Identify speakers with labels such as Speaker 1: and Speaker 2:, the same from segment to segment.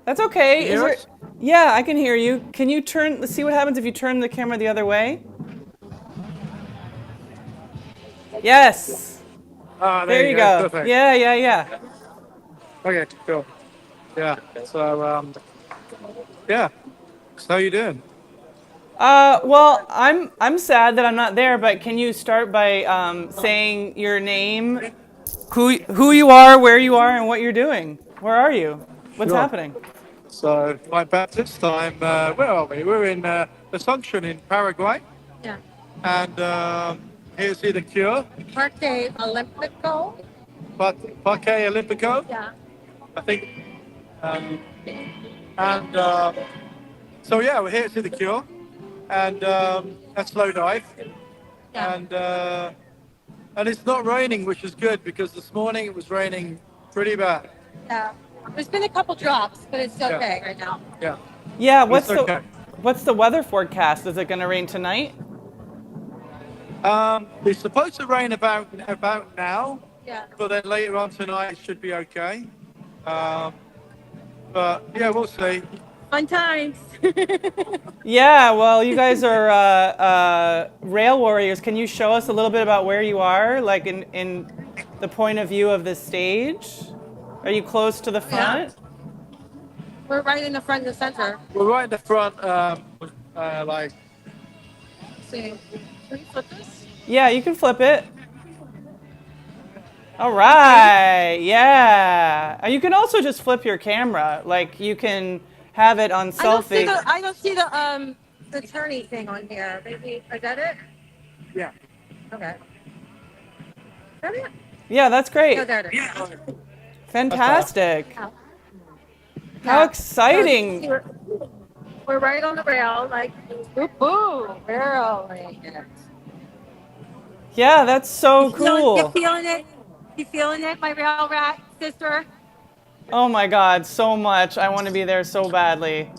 Speaker 1: That's okay.
Speaker 2: You
Speaker 1: Is
Speaker 2: hear
Speaker 1: there?
Speaker 2: us?
Speaker 1: Yeah, I can hear you. Can you turn? Let's see what happens if you turn the camera the other way. Yes.
Speaker 2: Ah, there
Speaker 1: There
Speaker 2: you
Speaker 1: you
Speaker 2: go.
Speaker 1: go.
Speaker 2: Perfect.
Speaker 1: Yeah, yeah, yeah.
Speaker 2: Okay, cool. Yeah. So, yeah. So how you doing?
Speaker 1: Well, I'm sad that I'm not there, but can you start by saying your name, who you are, where you are, and what you're doing? Where are you? What's
Speaker 2: Sure.
Speaker 1: happening?
Speaker 2: So, I'm Baptist. Where are we? We're in Assumption in Paraguay.
Speaker 3: Yeah.
Speaker 2: And here to see the cure.
Speaker 3: Parque Olympico.
Speaker 2: Parque Olympico,
Speaker 3: Yeah.
Speaker 2: I think. Um, and so, yeah, we're here to see the cure. And a slow dive.
Speaker 3: Yeah.
Speaker 2: And it's not raining, which is good because this morning it was raining pretty bad.
Speaker 3: Yeah. There's been a couple drops, but it's
Speaker 2: Yeah,
Speaker 3: okay right now.
Speaker 2: yeah,
Speaker 1: Yeah,
Speaker 2: but it's okay.
Speaker 1: what's the weather forecast? Is it going to rain tonight?
Speaker 2: It's supposed to rain about now,
Speaker 3: Yeah.
Speaker 2: but then later on tonight it should be okay. Um, but yeah, we'll see.
Speaker 3: Fun times.
Speaker 1: Yeah, well, you guys are rail warriors. Can you show us a little bit about where you are, like in the point of view of the stage? Are you close to the
Speaker 3: Yeah.
Speaker 1: front?
Speaker 3: We're right in the front and center.
Speaker 2: We're right in the front, like
Speaker 3: Let's see. Can you flip this?
Speaker 1: Yeah, you can flip it. All right. Yeah. You can also just flip your camera. Like you can have it on selfie.
Speaker 3: I don't see the turny thing on here. Maybe is that it?
Speaker 2: yeah.
Speaker 3: Okay. Is that it?
Speaker 1: Yeah, that's
Speaker 3: No,
Speaker 1: great.
Speaker 3: there it is.
Speaker 2: That's better.
Speaker 1: Fantastic.
Speaker 3: Yeah.
Speaker 1: How
Speaker 3: Yeah. So you can see
Speaker 1: exciting.
Speaker 3: we're right on the rail, like boop boop, barreling it.
Speaker 1: Yeah, that's so
Speaker 3: You
Speaker 1: cool.
Speaker 3: feeling it? You feeling it, my rail rat sister?
Speaker 1: Oh my God, so much. I want to be there so badly.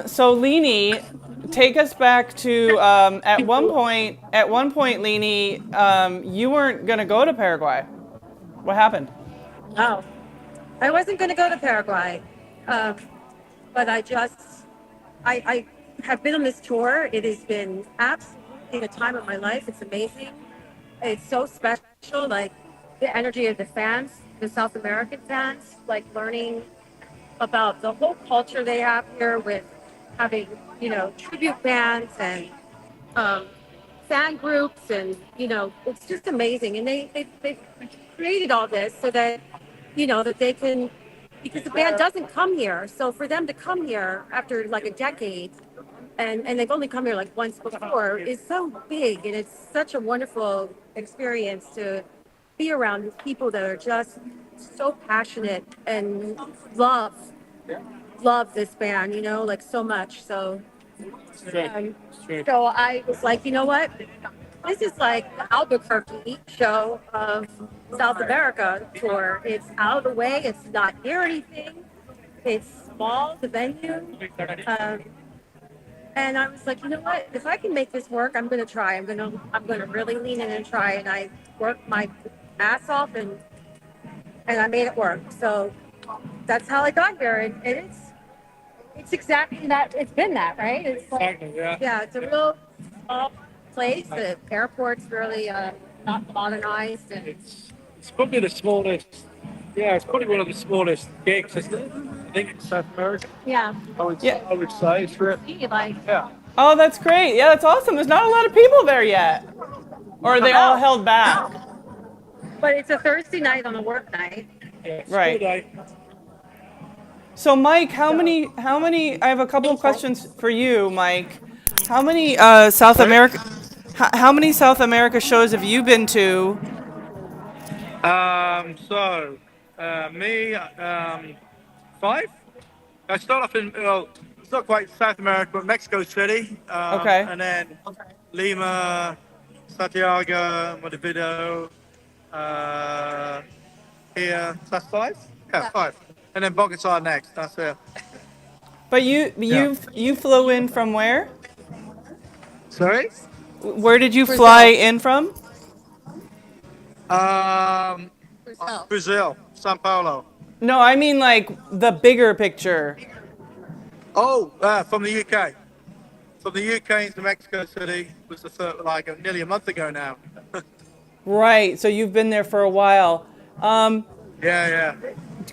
Speaker 1: So Leni, take us back to at one point, Leni, you weren't gonna go to Paraguay. What happened?
Speaker 3: No, I wasn't going to go to Paraguay, um, but I have been on this tour. It has been absolutely the time of my life. It's amazing. It's so special. Like the energy of the fans, the South American fans, like learning about the whole culture they have here with having, tribute bands and um, fan groups, and it's just amazing. And they created all this so that that they can, because the band doesn't come here. So for them to come here after like a decade, and they've only come here like once before, is so big, and it's such a wonderful experience to be around people that are just so passionate and love this band, like so much. So um, so I was like, you know what? This is like the Albuquerque show of South America tour. It's out of the way. It's not near anything. It's small, the venue. Um, and I was like, you know what? If I can make this work, I'm going to try. I'm gonna really lean in and try. And I worked my ass off, and I made it work. So that's how I got here. And it's exactly that. It's been that, right? It's like,
Speaker 2: Exactly, yeah.
Speaker 3: yeah, it's a real small place. The airport's really not modernized, and
Speaker 2: It's probably the smallest. Yeah, it's probably one of the smallest gigs, isn't it? I think in South America.
Speaker 3: yeah,
Speaker 1: Yeah.
Speaker 2: I would say it's real.
Speaker 3: like
Speaker 2: Yeah.
Speaker 1: Oh, that's great. Yeah, that's awesome. There's not a lot of people there yet. Or are they all
Speaker 3: wow.
Speaker 1: held back?
Speaker 3: But it's a Thursday night on a work night.
Speaker 2: Yeah.
Speaker 1: Right.
Speaker 2: School day.
Speaker 1: So Mike, how many I have a couple of questions for you, Mike. How many
Speaker 2: Sorry?
Speaker 1: how many South America shows have you been to?
Speaker 2: So, me, five. I start off in, well, it's not quite South America, but Mexico City,
Speaker 1: Okay.
Speaker 2: and then Lima, Santiago, Montevideo, uh, here. That's five? Yeah, five. And then Bogota next. That's it.
Speaker 1: But you
Speaker 2: Yeah.
Speaker 1: you flew in from where?
Speaker 2: Sorry?
Speaker 1: Where did you fly
Speaker 3: Brazil.
Speaker 1: in from?
Speaker 2: Um,
Speaker 3: Brazil.
Speaker 2: Brazil, Sao Paulo.
Speaker 1: No, I mean like the bigger picture.
Speaker 2: Oh, from the UK. From the UK into Mexico City was the third, like nearly a month ago now.
Speaker 1: Right. So you've been there for a while.
Speaker 2: Yeah, yeah.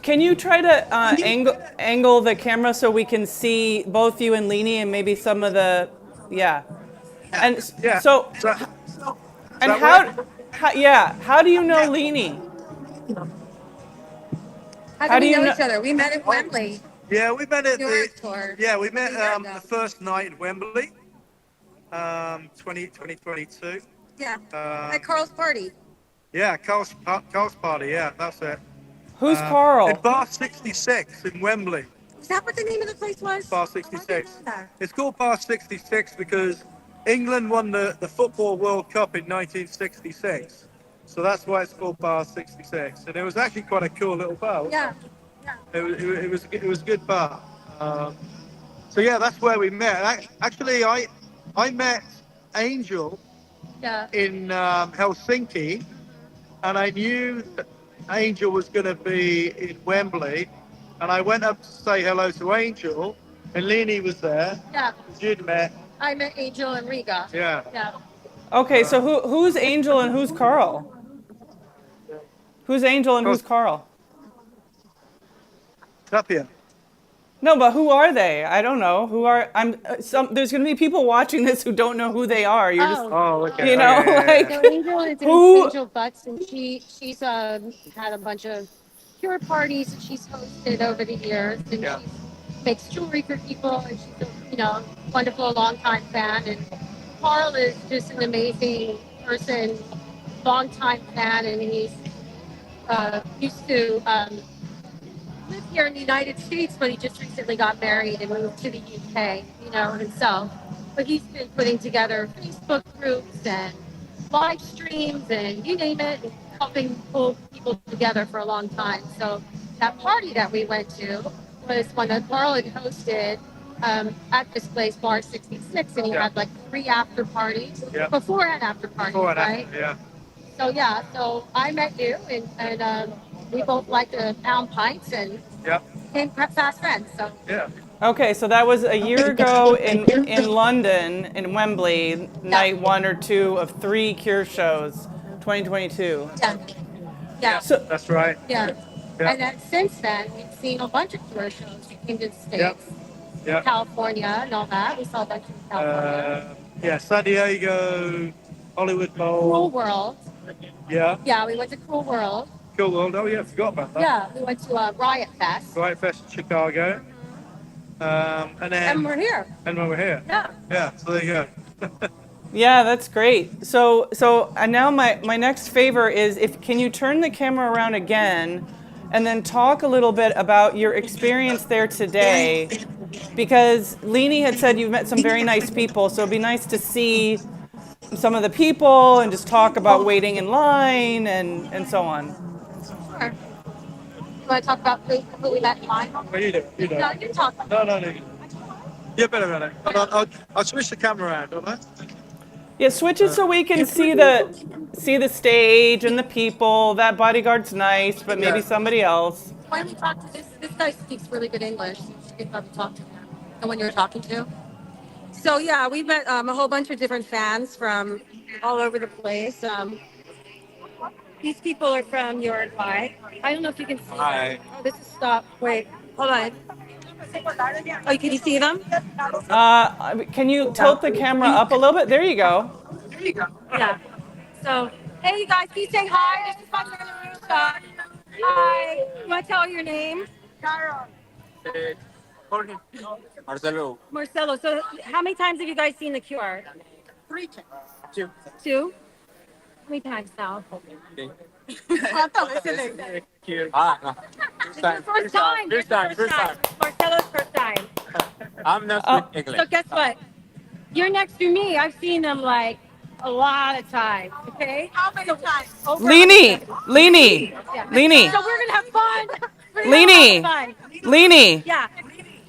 Speaker 1: Can you try to angle the camera so we can see both you and Leanie and maybe some of the, yeah. And
Speaker 2: Yeah.
Speaker 1: so,
Speaker 2: Does
Speaker 1: and
Speaker 2: that work?
Speaker 1: how do you know Leanie?
Speaker 3: How
Speaker 1: How
Speaker 3: do
Speaker 1: do
Speaker 3: we
Speaker 1: you
Speaker 3: know
Speaker 1: know?
Speaker 3: each other? We met at Wembley.
Speaker 2: Yeah, we met at
Speaker 3: New
Speaker 2: the
Speaker 3: York tour.
Speaker 2: yeah we met
Speaker 3: A year ago.
Speaker 2: the first night at Wembley, 2022.
Speaker 3: Yeah.
Speaker 2: Um,
Speaker 3: At Carl's party.
Speaker 2: yeah, Carl's party. Yeah, that's it.
Speaker 1: Who's
Speaker 2: In
Speaker 1: Carl?
Speaker 2: Bar 66 in Wembley.
Speaker 3: Is that what the name of the place was?
Speaker 2: Bar
Speaker 3: Oh, I didn't
Speaker 2: 66.
Speaker 3: know that.
Speaker 2: It's called Bar 66 because England won the Football World Cup in 1966. So that's why it's called Bar 66. And it was actually quite a cool little bar.
Speaker 3: Yeah. Yeah.
Speaker 2: It was a good bar. So yeah, that's where we met. Actually, I met Angel
Speaker 3: Yeah.
Speaker 2: in Helsinki, and I knew that Angel was going to be in Wembley, and I went up to say hello to Angel, and Leanie was there.
Speaker 3: Yeah.
Speaker 2: You'd met.
Speaker 3: I met Angel and Riga.
Speaker 2: Yeah.
Speaker 3: Yeah.
Speaker 1: Okay, so who's Angel and who's Carl? Who's Angel and who's Carl?
Speaker 2: Tapia.
Speaker 1: No, but who are they? I don't know. Who are I'm some there's going to be people watching this who don't know who they are. You're just
Speaker 2: Oh, okay.
Speaker 1: you know,
Speaker 2: Okay, yeah,
Speaker 1: like
Speaker 3: So Angel is
Speaker 1: Who-
Speaker 3: Angel Butts, and she's had a bunch of cure parties that she's hosted over the years, and
Speaker 2: Yeah.
Speaker 3: she makes jewelry for people, and she's a wonderful longtime fan. And Carl is just an amazing person, longtime fan, and he's used to live here in the United States, but he just recently got married and moved to the UK, himself. But he's been putting together Facebook groups and live streams and you name it, and helping pull people together for a long time. So that party that we went to was one that Carl had hosted at this place, Bar 66, and he
Speaker 2: Yeah.
Speaker 3: had like 3 after parties,
Speaker 2: Yeah.
Speaker 3: before and after parties,
Speaker 2: Before and
Speaker 3: right?
Speaker 2: after, yeah.
Speaker 3: So yeah, so I met you, and we both like to pound pints and
Speaker 2: Yeah.
Speaker 3: became fast friends. So
Speaker 2: Yeah.
Speaker 1: Okay, so that was a year ago in London in Wembley, night 1 or 2 of 3 Cure shows, 2022.
Speaker 3: yeah,
Speaker 1: So
Speaker 2: That's right.
Speaker 3: yeah.
Speaker 2: Yeah.
Speaker 3: And then since then, we've seen a bunch of tour shows. We came to the States,
Speaker 2: Yeah.
Speaker 3: California, and all that. We saw a bunch in California.
Speaker 2: Yeah, San Diego, Hollywood
Speaker 3: Cool
Speaker 2: Bowl.
Speaker 3: World.
Speaker 2: Yeah.
Speaker 3: Yeah, we went to Cool World.
Speaker 2: Cool World. Oh, yeah, I forgot about that.
Speaker 3: Yeah, we went to Riot Fest.
Speaker 2: Riot Fest in Chicago. And then
Speaker 3: And we're here.
Speaker 2: and when we're here.
Speaker 3: Yeah.
Speaker 2: Yeah, so there you go.
Speaker 1: yeah, that's great. So and now my next favor is if can you turn the camera around again and then talk a little bit about your experience there today, because Leanie had said you've met some very nice people, so it'd be nice to see some of the people and just talk about waiting in line and so on.
Speaker 3: Sure. You want to talk about who we met in line?
Speaker 2: What you do? You do.
Speaker 3: No, you talk.
Speaker 2: No. You're better at it. I'll switch the camera around, don't I?
Speaker 1: Yeah, switch it so we can see the stage and the people. That bodyguard's nice, but maybe
Speaker 2: Yeah.
Speaker 1: somebody else.
Speaker 3: Why don't we talk to this guy speaks really good English. You should probably talk to him. The one you're talking to. So yeah, we met a whole bunch of different fans from all over the place. These people are from Uruguay. I don't know if you can see them. Oh, this is stop. Wait, hold on. Oh, can you see them?
Speaker 1: Can you tilt the camera up a little bit? There you go.
Speaker 3: Yeah. So, hey, you guys, can you say hi? This is my brother Rusa. Hi. You want to tell your name?
Speaker 4: Marcelo.
Speaker 3: Marcelo. So, how many times have you guys seen The Cure?
Speaker 4: 2.
Speaker 3: 2? How many times now?
Speaker 4: Ah, no.
Speaker 3: This is the first time.
Speaker 4: First time.
Speaker 3: Marcelo's first time.
Speaker 4: I'm not speak
Speaker 3: So
Speaker 4: English.
Speaker 3: guess what? You're next to me. I've seen them like a lot of times. Okay? How many times? Over
Speaker 1: Leanie,
Speaker 3: 100.
Speaker 1: Leanie,
Speaker 3: Yeah.
Speaker 1: Leanie,
Speaker 3: So we're gonna have fun. We're gonna
Speaker 1: Leanie,
Speaker 3: have fun.
Speaker 1: Leanie,
Speaker 3: Yeah.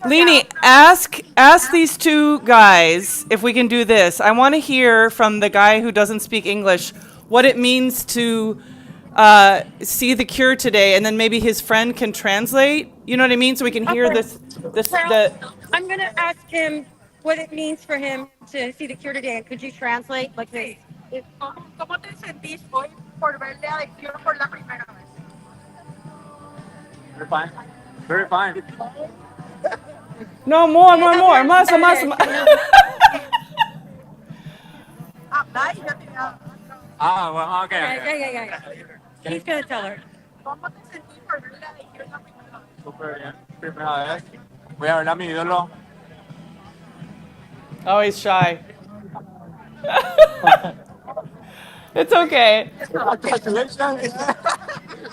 Speaker 1: Leanie. Ask these 2 guys if we can do this. I want to hear from the guy who doesn't speak English what it means to see the cure today, and then maybe his friend can translate. You know what I mean? So we can hear
Speaker 3: Okay.
Speaker 1: this
Speaker 3: Well,
Speaker 1: the.
Speaker 3: I'm going to ask him what it means for him to see the cure today. And could you translate like this? ¿Cómo te sentís hoy por ver la Cure por la primera vez?
Speaker 4: Very fine. Very fine.
Speaker 1: No more, más, más.
Speaker 4: Ah, well, okay.
Speaker 3: Yeah. He's going to tell her.
Speaker 4: Super bien. Primera vez. Voy a ver a mi ídolo.
Speaker 1: Oh, he's shy. It's okay.
Speaker 4: Congratulations.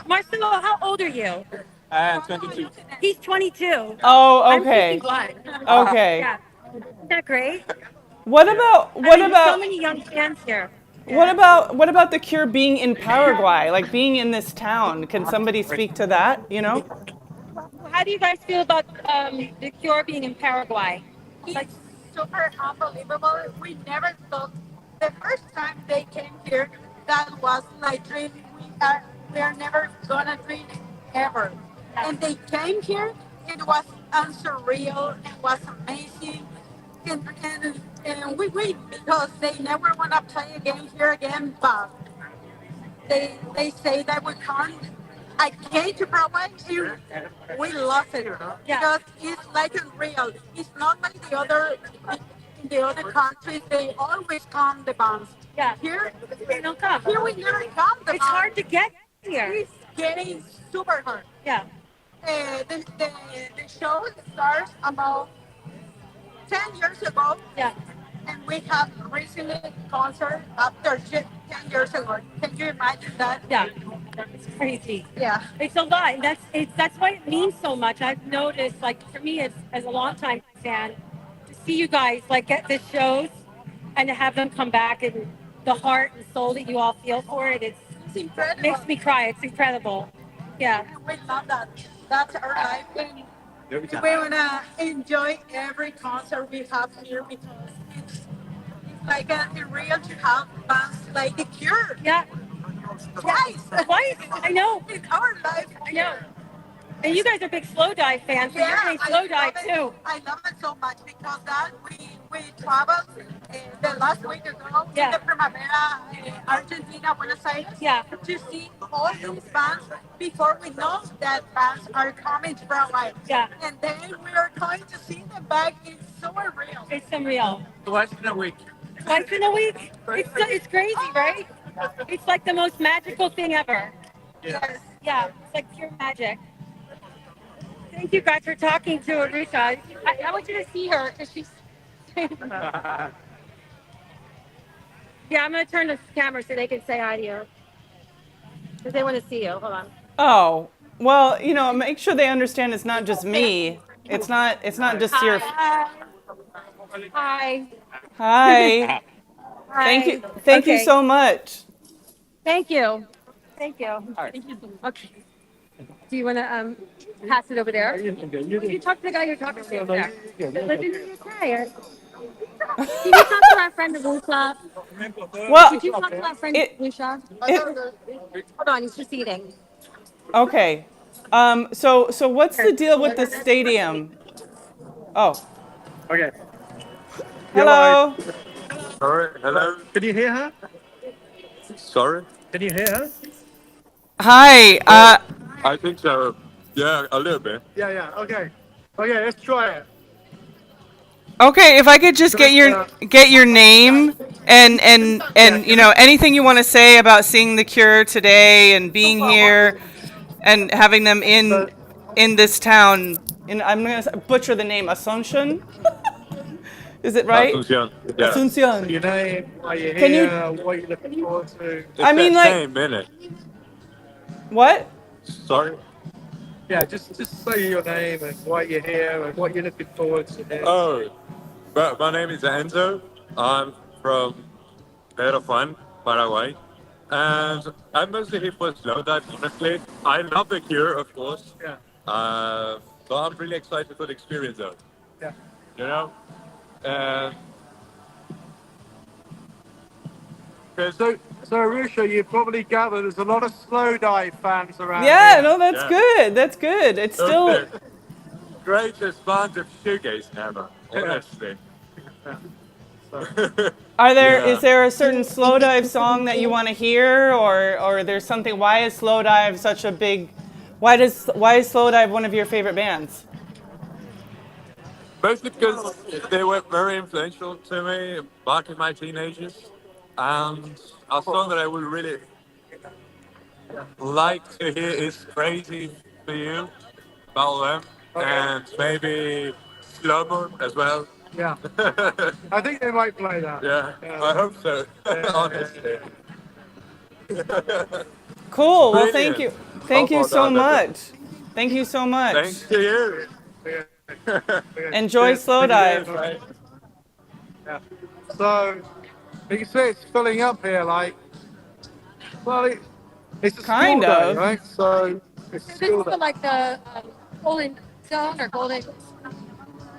Speaker 3: Marcelo, how old are you?
Speaker 4: 22.
Speaker 3: He's 22.
Speaker 1: Oh,
Speaker 3: I'm
Speaker 1: okay.
Speaker 3: 51.
Speaker 1: Okay.
Speaker 3: Yeah. Isn't that great?
Speaker 1: What about
Speaker 3: There's so many young fans here.
Speaker 1: what about the cure being in Paraguay, like being in this town? Can somebody speak to that? You know?
Speaker 3: How do you guys feel about the Cure being in Paraguay? Like,
Speaker 5: super unbelievable. We never thought the first time they came here that was like dream. We are never gonna dream ever. And they came here. It was unsurreal. It was amazing. And we wait because they never wanna play again here again. But they say that we can't. I came to Paraguay and we love it because it's like unreal. It's not like in the other countries. They always come the bands.
Speaker 3: yeah.
Speaker 5: Here,
Speaker 3: They don't come.
Speaker 5: here we never come the
Speaker 3: It's hard to get here.
Speaker 5: It's getting super hard.
Speaker 3: Yeah.
Speaker 5: The show starts about 10 years ago.
Speaker 3: Yeah.
Speaker 5: And we have recently concert after 10 years ago. Can you imagine that?
Speaker 3: Yeah. It's crazy.
Speaker 5: Yeah.
Speaker 3: It's a lot. And that's why it means so much. I've noticed, like for me as a longtime fan, to see you guys like get the shows and to have them come back and the heart and soul that you all feel for it,
Speaker 5: It's
Speaker 3: it
Speaker 5: incredible.
Speaker 3: makes me cry. It's incredible. Yeah.
Speaker 5: We love that. That's our life. And we wanna enjoy every concert we have here because it's like real to have bands like The Cure.
Speaker 3: Yeah.
Speaker 5: Twice.
Speaker 3: Twice. I know.
Speaker 5: In our life.
Speaker 3: I know. And you guys are big slow dive fans, so you're getting slow dive too.
Speaker 5: I love it so much because that we traveled the last week ago
Speaker 3: Yeah.
Speaker 5: to the Primavera, Argentina, Buenos Aires,
Speaker 3: Yeah.
Speaker 5: to see all these bands before we know that bands are coming to Paraguay.
Speaker 3: Yeah.
Speaker 5: And then we are going to see them back. It's so unreal.
Speaker 3: It's unreal.
Speaker 4: Twice in a week.
Speaker 3: Twice in a week. It's crazy, right? It's like the most magical thing ever.
Speaker 5: Yes.
Speaker 3: Yeah, it's like pure magic. Thank you guys for talking to Arusha. I want you to see her because she's. Yeah, I'm gonna turn the camera so they can say hi to you. Because they want to see you. Hold on.
Speaker 1: Oh, well, you know, make sure they understand it's not just me. It's not just your.
Speaker 3: Hi. Hi.
Speaker 1: Hi. Thank you. Thank you
Speaker 3: Okay.
Speaker 1: so much.
Speaker 3: Thank you. Thank you. Okay. Do you want to pass it over there? You talk to the guy you're talking to over there. Living in the UK. Did you talk to our friend Arusha?
Speaker 1: Well,
Speaker 3: Did you talk to our friend Arusha? Hold on, he's just eating.
Speaker 1: okay. So what's the deal with the stadium? Oh,
Speaker 2: Okay.
Speaker 1: hello.
Speaker 4: Sorry. Hello.
Speaker 2: Can you hear her?
Speaker 4: Sorry.
Speaker 2: Can you hear her?
Speaker 1: Hi.
Speaker 4: I think so. Yeah, a little bit.
Speaker 2: Yeah. Okay. Okay, let's try it.
Speaker 1: Okay, if I could just get your name and you know anything you want to say about seeing the Cure today and being here and having them in this town. I'm gonna butcher the name, Asuncion. Is it right?
Speaker 4: Asuncion. Yeah.
Speaker 1: Asuncion.
Speaker 2: Your name, why you're
Speaker 1: Can you-
Speaker 2: here, what you're looking forward to.
Speaker 4: It's
Speaker 1: I mean,
Speaker 4: that
Speaker 1: like-
Speaker 4: same minute.
Speaker 1: What?
Speaker 4: Sorry.
Speaker 2: Yeah, just say your name and why you're here and what you're looking forward to.
Speaker 4: Oh, but my name is Enzo. I'm from Paraguay, Paraguay, and I'm mostly here for slow dive. Honestly, I love the Cure, of course.
Speaker 2: Yeah.
Speaker 4: So I'm really excited for the experience, though.
Speaker 2: Yeah.
Speaker 4: You know, and
Speaker 2: So Arusha, you probably gathered there's a lot of slow dive fans around
Speaker 1: Yeah,
Speaker 2: here.
Speaker 1: no, that's
Speaker 4: Yeah.
Speaker 1: good. That's good. It's
Speaker 4: Those
Speaker 1: still.
Speaker 4: are greatest band of shoegaze ever, honestly.
Speaker 2: So,
Speaker 1: Are there? Is
Speaker 4: Yeah.
Speaker 1: there a certain slow dive song that you want to hear, or there's something? Why is slow dive such a big? Why is slow dive one of your favorite bands?
Speaker 4: Mostly because they were very influential to me back in my teenagers. And a song that I would really like to hear is Crazy for You about them. And maybe Slow Mo as well.
Speaker 2: yeah, I think they might play that.
Speaker 4: Yeah, I hope so. Honestly.
Speaker 1: Cool. Well, thank
Speaker 4: Brilliant.
Speaker 1: you.
Speaker 4: How
Speaker 1: Thank you
Speaker 4: about
Speaker 1: so
Speaker 4: that, Linda?
Speaker 1: much. Thank you so much.
Speaker 4: Thanks to you.
Speaker 1: Enjoy
Speaker 2: Cheers.
Speaker 1: slow
Speaker 2: Thank you.
Speaker 1: dive.
Speaker 4: Right.
Speaker 2: Yeah. So you can see it's filling up here. Like, well, it's a school
Speaker 1: Kind
Speaker 2: day,
Speaker 1: of.
Speaker 2: right? So it's a
Speaker 3: This
Speaker 2: school
Speaker 3: is
Speaker 2: day.
Speaker 3: for like the golden zone or golden,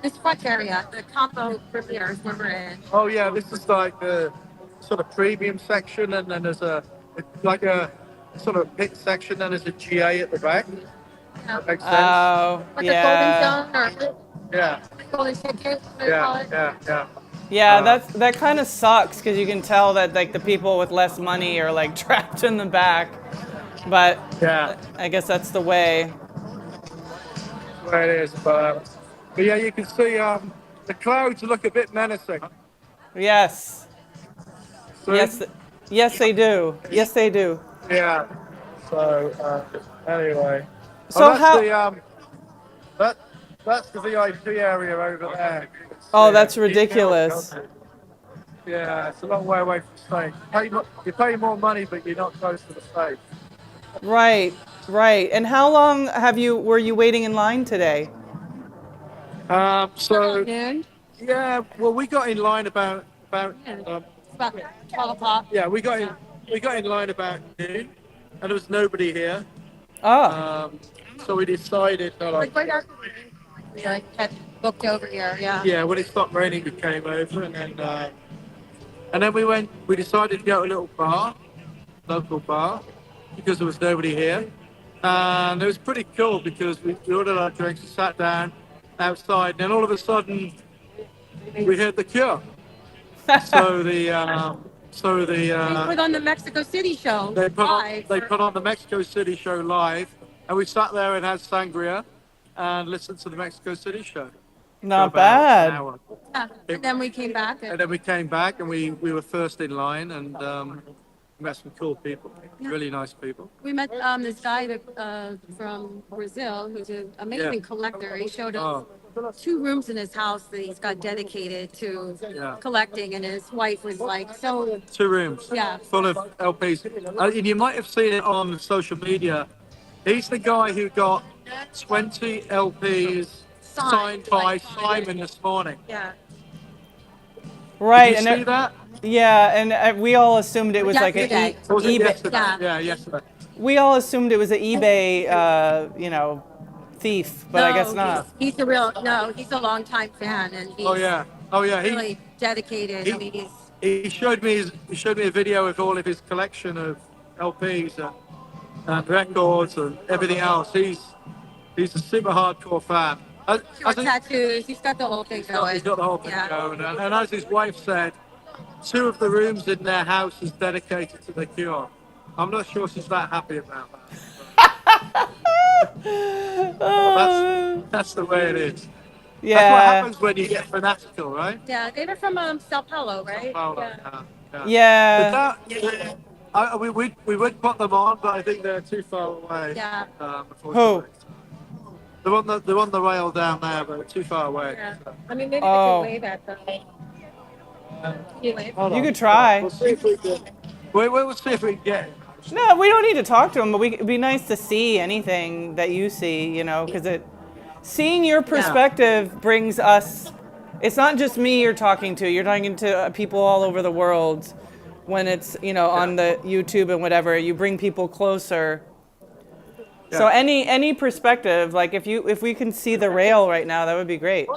Speaker 3: this front area, the combo premieres when we're in.
Speaker 2: Oh yeah, this is like the sort of premium section, and then there's like a sort of pit section, and there's a GA at the back.
Speaker 3: Yeah.
Speaker 2: That makes sense.
Speaker 1: Oh,
Speaker 3: Like the golden
Speaker 1: yeah.
Speaker 3: zone or
Speaker 2: Yeah,
Speaker 3: golden ticket, what they call
Speaker 2: yeah,
Speaker 3: it.
Speaker 2: yeah.
Speaker 1: Yeah,
Speaker 2: Uh,
Speaker 1: that kind of sucks because you can tell that like the people with less money are like trapped in the back. But
Speaker 2: Yeah,
Speaker 1: I guess that's the way.
Speaker 2: that's where it is. But yeah, you can see the clouds look a bit menacing.
Speaker 1: Yes.
Speaker 2: So,
Speaker 1: Yes. Yes, they do. Yes, they do.
Speaker 2: yeah. So anyway, oh,
Speaker 1: So
Speaker 2: that's
Speaker 1: how?
Speaker 2: the that that's the VIP area over there.
Speaker 1: Oh,
Speaker 2: Yeah.
Speaker 1: that's ridiculous.
Speaker 2: Yeah, it's a long way away from the stage. You pay more money, but you're not close to the stage.
Speaker 1: Right. Right. And how long were you waiting in line today?
Speaker 2: So
Speaker 3: Noon.
Speaker 2: yeah, well, we got in line about
Speaker 3: Yeah. It's about 12 o'clock.
Speaker 2: yeah, we got in line about noon, and there was nobody here.
Speaker 1: Oh.
Speaker 2: So we decided that
Speaker 3: Like right after we like had booked over here. Yeah.
Speaker 2: yeah, when it stopped raining, we came over, and then we decided to go to a little bar, local bar, because there was nobody here. And it was pretty cool because we ordered our drinks, sat down outside, and then all of a sudden we heard The Cure. So the
Speaker 3: They put on the Mexico City show live.
Speaker 2: they put on the Mexico City show live, and we sat there and had sangria and listened to the Mexico City show for
Speaker 1: Not
Speaker 2: about an
Speaker 1: bad.
Speaker 2: hour.
Speaker 3: Yeah. And then we came back.
Speaker 2: And then we came back and we were first in line, and met some cool people, really nice people.
Speaker 3: We met this guy that, from Brazil who's an amazing
Speaker 2: Yeah.
Speaker 3: collector. He showed us
Speaker 2: Oh,
Speaker 3: 2 rooms in his house that he's got dedicated to
Speaker 2: Yeah.
Speaker 3: collecting, and his wife was like so.
Speaker 2: 2 rooms
Speaker 3: Yeah.
Speaker 2: full of LPs. And you might have seen it on social media. He's the guy who got 20 LPs signed by Simon this morning.
Speaker 3: Yeah.
Speaker 1: Right.
Speaker 2: Did you see that?
Speaker 1: Yeah, and we all assumed it was like
Speaker 3: Yesterday.
Speaker 2: Or was it
Speaker 1: eBay.
Speaker 2: yesterday?
Speaker 3: Yeah.
Speaker 2: Yeah, yesterday.
Speaker 1: We all assumed it was an eBay, thief, but I guess not.
Speaker 3: He's a real no. He's a longtime fan, and he's
Speaker 2: Oh yeah.
Speaker 3: really dedicated. I mean, he's
Speaker 2: He showed me a video of all of his collection of LPs and records and everything else. He's a super hardcore fan.
Speaker 3: got tattoos. He's got the whole thing going.
Speaker 2: He's got the whole thing
Speaker 3: Yeah.
Speaker 2: going, and as his wife said, 2 of the rooms in their house is dedicated to The Cure. I'm not sure she's that happy about that. That's the way it is. That's what
Speaker 1: Yeah.
Speaker 2: happens when you get fanatical, right?
Speaker 3: Yeah, they were from Sao Paulo, right?
Speaker 2: Paulo,
Speaker 3: Yeah.
Speaker 1: Yeah.
Speaker 2: But we would put them on, but I think they're too far away.
Speaker 3: Yeah.
Speaker 2: Unfortunately. They're on the rail down there, but they're too far away.
Speaker 3: Yeah. I mean, maybe
Speaker 1: Oh.
Speaker 3: they could wave at them. Can you wave?
Speaker 2: Hold
Speaker 1: You
Speaker 2: on.
Speaker 1: could try.
Speaker 2: We'll see if we can. We'll see if we can get it.
Speaker 1: No, we don't need to talk to him, but it'd be nice to see anything that you see, because seeing your perspective brings us. It's not just me you're talking to. You're talking to people all over the world. When it's on the YouTube and whatever, you bring people closer. So
Speaker 2: Yeah.
Speaker 1: any perspective, like if we can see the rail right now, that would be great.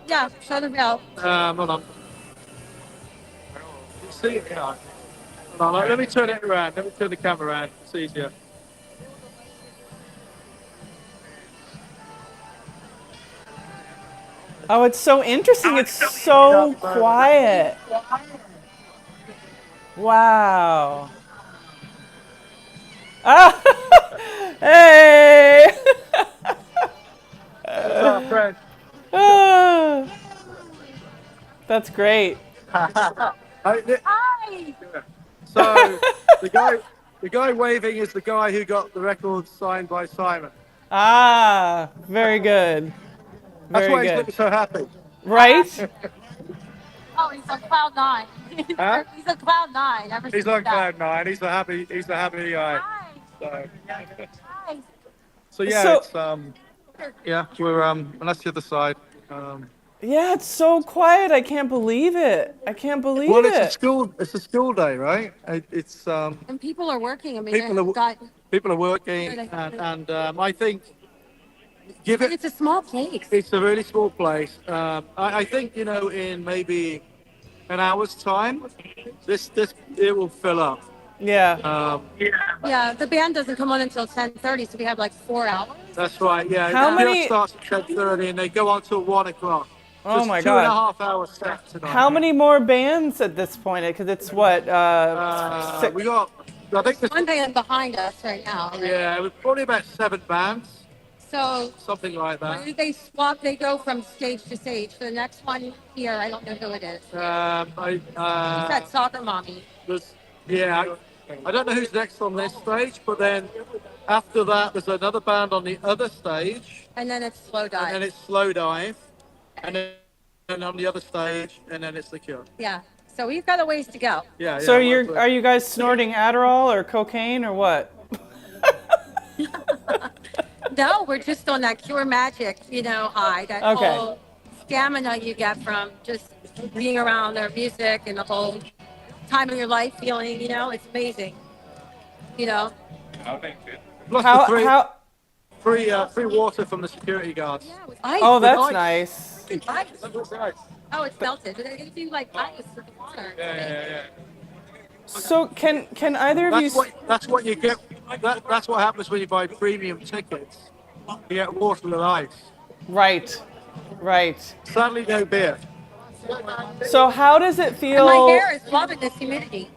Speaker 3: Yeah, show the rail.
Speaker 2: Hold on. You see it now? Let me turn it around. Let me turn the camera around. It's easier.
Speaker 1: Oh, it's so interesting. It's so quiet. Wow. Ah, hey.
Speaker 2: That's our friend.
Speaker 1: Ah, that's great.
Speaker 2: I-
Speaker 5: Hi.
Speaker 2: So the guy waving is the guy who got the record signed by Simon.
Speaker 1: Ah, very good.
Speaker 2: That's
Speaker 1: Very
Speaker 2: why he's
Speaker 1: good.
Speaker 2: looking so happy.
Speaker 1: Right?
Speaker 5: Oh, he's on cloud nine.
Speaker 2: Huh?
Speaker 5: He's on cloud nine ever
Speaker 2: He's
Speaker 5: since
Speaker 2: on
Speaker 5: that.
Speaker 2: cloud nine. He's a happy guy.
Speaker 5: Hi.
Speaker 2: So,
Speaker 5: Hi.
Speaker 2: so yeah,
Speaker 1: So,
Speaker 2: it's yeah, we're and that's the other side.
Speaker 1: yeah, it's so quiet. I can't believe it. I can't believe
Speaker 2: Well,
Speaker 1: it.
Speaker 2: it's a school day, right? It's
Speaker 5: And people are working. I mean,
Speaker 2: people
Speaker 5: they've
Speaker 2: are
Speaker 5: got.
Speaker 2: people are working, and I think give
Speaker 5: And
Speaker 2: it.
Speaker 5: it's a small place.
Speaker 2: It's a really small place. I think in maybe an hour's time, this it will fill up.
Speaker 1: Yeah.
Speaker 5: Yeah, the band doesn't come on until 10:30, so we have like 4 hours.
Speaker 2: That's right. Yeah,
Speaker 1: How
Speaker 2: the
Speaker 1: many?
Speaker 2: starts at 10:30 and they go on till 1 o'clock. So
Speaker 1: Oh
Speaker 2: it's
Speaker 1: my
Speaker 2: two and a
Speaker 1: God.
Speaker 2: half hours set tonight.
Speaker 1: How many more bands at this point? Because it's what?
Speaker 2: We got. I think this.
Speaker 5: One band behind us right now.
Speaker 2: Yeah, we're probably about 7 bands,
Speaker 5: So
Speaker 2: something like that.
Speaker 5: they swap. They go from stage to stage. For the next one here, I don't know who it is. It's that soccer mommy.
Speaker 2: There's, yeah, I don't know who's next on this stage, but then after that, there's another band on the other stage,
Speaker 5: And then it's slow
Speaker 2: and then
Speaker 5: dive.
Speaker 2: it's Slow Dive, and then on the other stage, and then it's The Cure.
Speaker 5: Yeah. So we've got a ways to go.
Speaker 2: Yeah,
Speaker 1: So
Speaker 2: yeah.
Speaker 1: are you guys snorting Adderall or cocaine or what?
Speaker 5: No, we're just on that Cure Magic, high. That
Speaker 1: Okay.
Speaker 5: whole stamina you get from just being around their music and the whole time of your life feeling, it's amazing.
Speaker 2: Plus
Speaker 1: How
Speaker 2: the free,
Speaker 1: how?
Speaker 2: free water from the security guards.
Speaker 5: Yeah, with ice.
Speaker 1: Oh, that's
Speaker 2: ice.
Speaker 1: nice.
Speaker 5: With ice.
Speaker 2: That's nice.
Speaker 5: Oh, it's melted. It gives you like ice with the water.
Speaker 2: Yeah.
Speaker 1: So can either of you?
Speaker 2: That's what you get. That's what happens when you buy premium tickets. You get water with ice.
Speaker 1: Right. Right.
Speaker 2: Sadly, no beer.
Speaker 1: So how does it
Speaker 5: And
Speaker 1: feel?
Speaker 5: my hair is loving this humidity.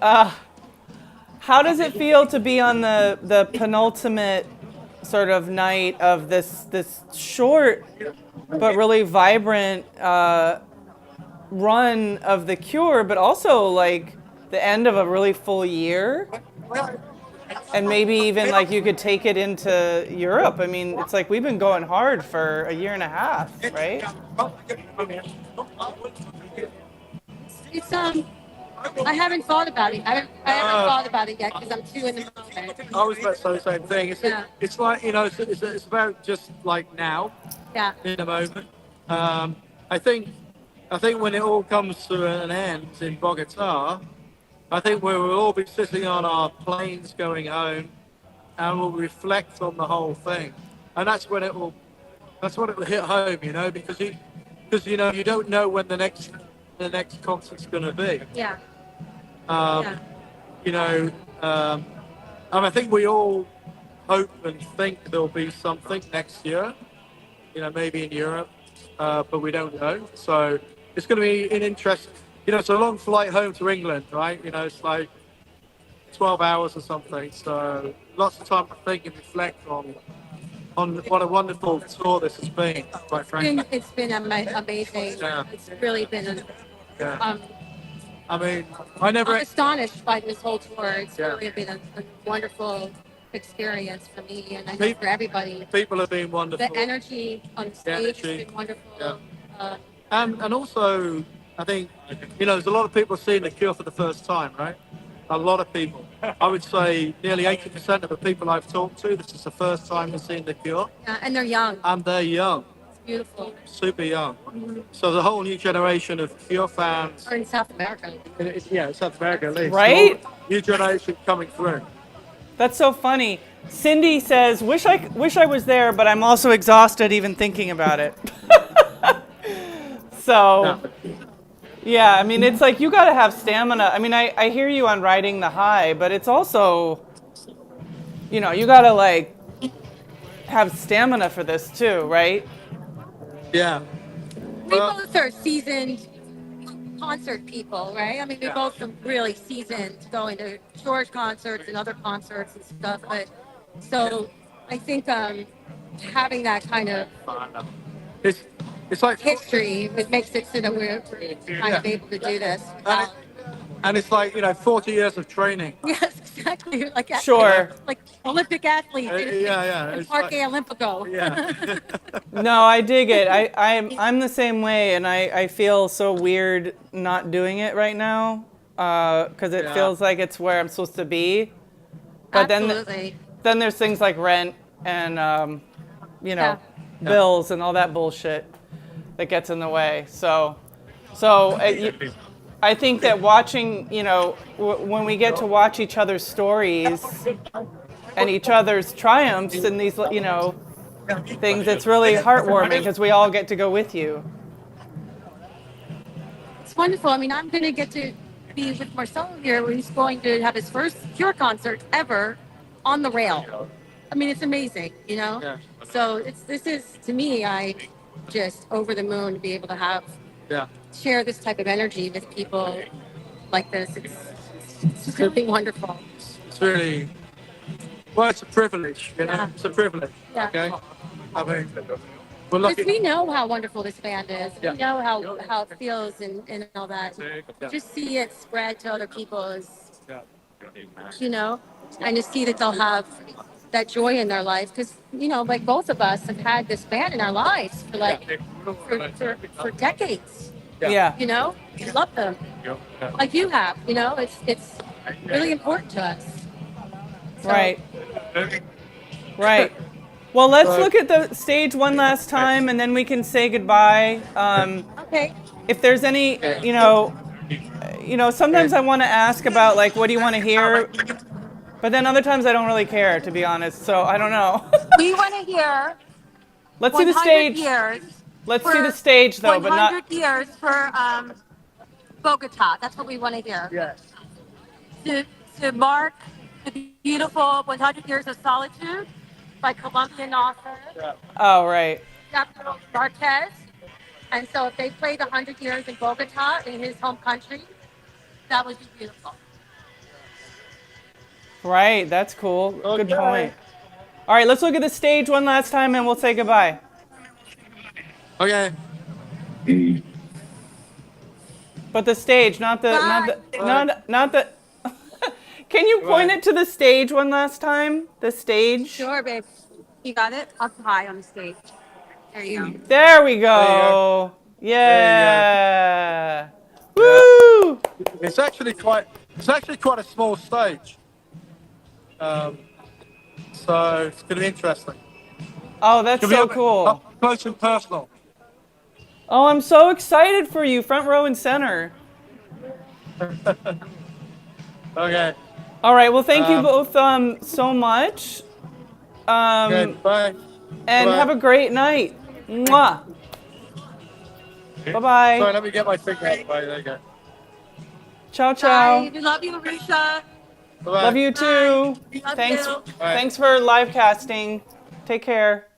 Speaker 1: How does it feel to be on the penultimate sort of night of this short but really vibrant run of The Cure, but also like the end of a really full year? And maybe even like you could take it into Europe. I mean, it's like we've been going hard for a year and a half, right?
Speaker 5: It's I haven't thought about it. I haven't thought about it yet because I'm too in the moment.
Speaker 2: I was about to say the same thing.
Speaker 5: Yeah.
Speaker 2: It's like it's about just like now,
Speaker 5: Yeah.
Speaker 2: in the moment. I think when it all comes to an end in Bogota, I think we will all be sitting on our planes going home, and we'll reflect on the whole thing, and that's when it will hit home, because you don't know when the next concert's going to be.
Speaker 5: Yeah.
Speaker 2: Um, and I think we all hope and think there'll be something next year, maybe in Europe, but we don't know. So it's going to be an interest. It's a long flight home to England, right? It's like 12 hours or something. So lots of time to think and reflect on what a wonderful tour this has been, quite frankly.
Speaker 5: It's been amazing.
Speaker 2: Yeah.
Speaker 5: It's really been.
Speaker 2: Yeah. I mean, I'm
Speaker 5: I'm astonished by this whole tour. It's really been a wonderful experience for me, and I know for everybody.
Speaker 2: People have been wonderful.
Speaker 5: The energy on the stage has been wonderful.
Speaker 2: Yeah. And also, I think, there's a lot of people seeing The Cure for the first time, right? A lot of people. I would say nearly 80% of the people I've talked to, this is the first time they've seen The Cure.
Speaker 5: Yeah, and they're young.
Speaker 2: And they're young.
Speaker 5: It's beautiful.
Speaker 2: Super young. So there's a whole new generation of Cure fans.
Speaker 5: Or in South America.
Speaker 2: South America at least.
Speaker 1: Right?
Speaker 2: So, new generation coming through.
Speaker 1: That's so funny. Cindy says, "Wish I was there, but I'm also exhausted even thinking about it." So, Yeah, I mean, it's like you got to have stamina. I mean, I hear you on riding the high, but it's also, you got to like have stamina for this too, right?
Speaker 2: Yeah.
Speaker 3: We
Speaker 2: Well,
Speaker 3: both are seasoned concert people, right? I mean, we both are really seasoned going to George concerts and other concerts and stuff. But so I think having that kind of
Speaker 2: it's it's like
Speaker 3: history, it makes it so that we're kind of able to do this.
Speaker 2: and, it, and it's like 40 years of training.
Speaker 3: Yes, exactly.
Speaker 2: You know?
Speaker 1: Sure.
Speaker 3: Like Olympic athletes
Speaker 2: Yeah.
Speaker 3: in
Speaker 2: It's
Speaker 3: Parque
Speaker 2: like,
Speaker 3: Olympico.
Speaker 2: yeah.
Speaker 1: No, I dig it. I'm the same way, and I feel so weird not doing it right now because it
Speaker 2: Yeah.
Speaker 1: feels like it's where I'm supposed to be. But
Speaker 3: Absolutely.
Speaker 1: then there's things like rent and you
Speaker 3: Yeah.
Speaker 1: know bills and all that bullshit that gets in the way. So I think that watching, when we get to watch each other's stories and each other's triumphs and these, things, it's really heartwarming because we all get to go with you.
Speaker 3: It's wonderful. I mean, I'm going to get to be with Marcelo here. He's going to have his first Cure concert ever on the rail. I mean, it's amazing, you know?
Speaker 2: Yeah.
Speaker 3: So this is, to me, I just over the moon to be able to
Speaker 2: Yeah.
Speaker 3: share this type of energy with people like this. It's really wonderful.
Speaker 2: It's really, well, it's a privilege,
Speaker 3: Yeah.
Speaker 2: It's a privilege.
Speaker 3: Yeah.
Speaker 2: Okay. I mean, we're
Speaker 3: Because
Speaker 2: lucky.
Speaker 3: we know how wonderful this band is.
Speaker 2: Yeah.
Speaker 3: We know how it feels and all that. Just see it spread to other people is,
Speaker 2: Yeah.
Speaker 3: and to see that they'll have that joy in their life. Because, like both of us have had this band in our lives for decades.
Speaker 1: Yeah.
Speaker 3: We love them like you have. It's really important to us. So,
Speaker 1: Right. Right. Well, let's
Speaker 2: Right.
Speaker 1: look at the stage one last time, and then we can say goodbye.
Speaker 3: Okay.
Speaker 1: If there's any, sometimes I want to ask about like, what do you want to hear? But then other times I don't really care, to be honest. So I don't know.
Speaker 3: We want to hear
Speaker 1: Let's see the
Speaker 3: 100
Speaker 1: stage.
Speaker 3: years.
Speaker 1: Let's see
Speaker 3: for
Speaker 1: the stage though, but
Speaker 3: 100
Speaker 1: not.
Speaker 3: years for Bogota. That's what we want to hear.
Speaker 2: Yes.
Speaker 3: To mark the beautiful 100 Years of Solitude by Colombian author
Speaker 1: Oh, right.
Speaker 3: Gabriel Marquez. And so if they played 100 years in Bogota, in his home country, that would be beautiful.
Speaker 1: Right. That's cool. Good
Speaker 2: Okay.
Speaker 1: point. All right. Let's look at the stage one last time, and we'll say goodbye.
Speaker 2: Okay.
Speaker 1: But the stage, not the,
Speaker 3: Bye.
Speaker 1: not the. Can you point
Speaker 2: Bye.
Speaker 1: it to the stage one last time? The stage.
Speaker 3: Sure, babe. You got it? Up high on the stage. There you go.
Speaker 1: There we
Speaker 2: There
Speaker 1: go. Yeah.
Speaker 2: Yeah.
Speaker 1: Woo!
Speaker 2: It's actually quite a small stage. So it's going to be interesting.
Speaker 1: Oh, that's
Speaker 2: It's gonna
Speaker 1: so
Speaker 2: be
Speaker 1: cool.
Speaker 2: up close and personal.
Speaker 1: Oh, I'm so excited for you, front row and center.
Speaker 2: Okay.
Speaker 1: All right. Well, thank you
Speaker 2: Um,
Speaker 1: both so much.
Speaker 2: Okay. Bye.
Speaker 1: And
Speaker 2: Bye.
Speaker 1: have a great night. Mwah. Bye
Speaker 2: Sorry,
Speaker 1: bye.
Speaker 2: let me get my finger out of the way. There you go.
Speaker 1: Ciao
Speaker 3: Bye.
Speaker 1: ciao.
Speaker 3: We love you, Risha.
Speaker 2: Bye-bye.
Speaker 1: Love you too.
Speaker 3: Bye. Love
Speaker 1: Thanks.
Speaker 3: you.
Speaker 1: Thanks for live casting. Take care.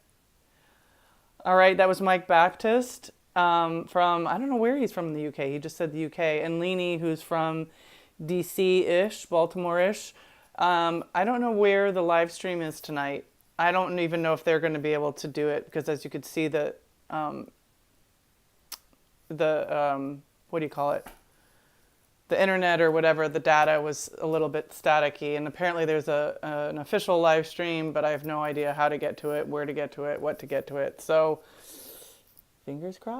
Speaker 1: All right, that was Mike Baptist from, I don't know where he's from in the UK. He just said the UK. And Leanie, who's from DC-ish, Baltimore-ish. I don't know where the live stream is tonight. I don't even know if they're going to be able to do it because, as you could see, the what do you call it? The internet or whatever, the data was a little bit staticky, and apparently there's an official live stream, but I have no idea how to get to it, where to get to it, what to get to it. So, fingers crossed.